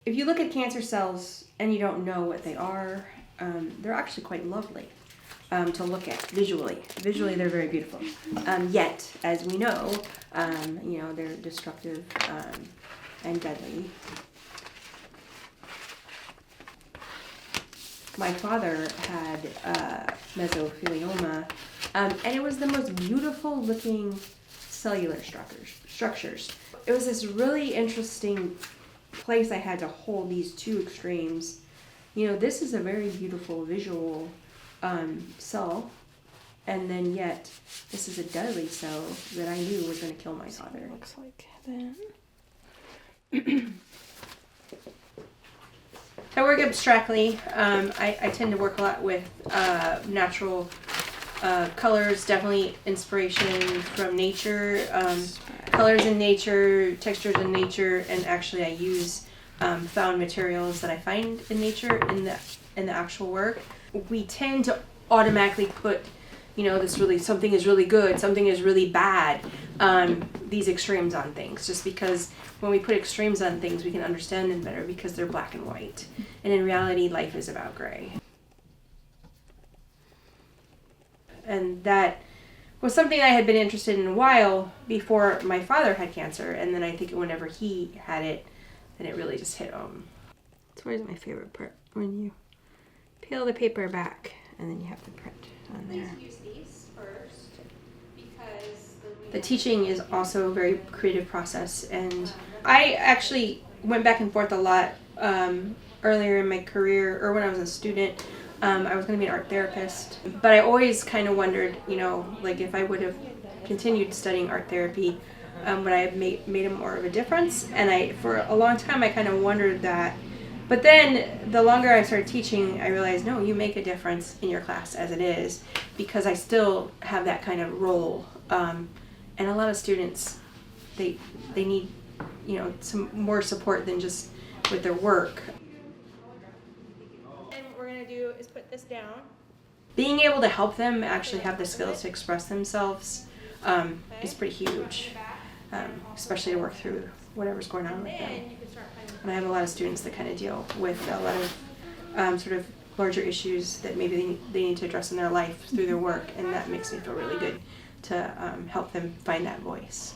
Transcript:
If you look at cancer cells and you don't know what they are, they're actually quite lovely to look at visually. Visually, they're very beautiful. Yet, as we know, they're destructive and deadly. My father had mesothelioma, and it was the most beautiful looking cellular structures. It was this really interesting place I had to hold these two extremes. This is a very beautiful visual cell, and then yet this is a deadly cell that I knew was going to kill my father. Looks like then. I work abstractly. I tend to work a lot with natural colors, definitely inspiration from nature, colors in nature, textures in nature, and actually I use found materials that I find in nature in the actual work. We tend to automatically put, something is really good, something is really bad, these extremes on things, just because when we put extremes on things, we can understand them better because they're black and white. And in reality, life is about gray. And that was something I had been interested in a while before my father had cancer. And then I think whenever he had it, then it really just hit home. It's always my favorite part, when you peel the paper back and then you have the print on there. Please use these first, because the teaching is also a very creative process. And I actually went back and forth a lot earlier in my career, or when I was a student. I was going to be an art therapist, but I always kind of wondered, if I would have continued studying art therapy, would I have made more of a difference? And for a long time, I kind of wondered that. But then the longer I started teaching, I realized, no, you make a difference in your class as it is, because I still have that kind of role. And a lot of students, they need, some more support than just with their work. Do is put this down. Being able to help them actually have the skills to express themselves is pretty huge, especially to work through whatever's going on with them. And I have a lot of students that kind of deal with a lot of sort of larger issues that maybe they need to address in their life through their work, and that makes me feel really good to help them find that voice.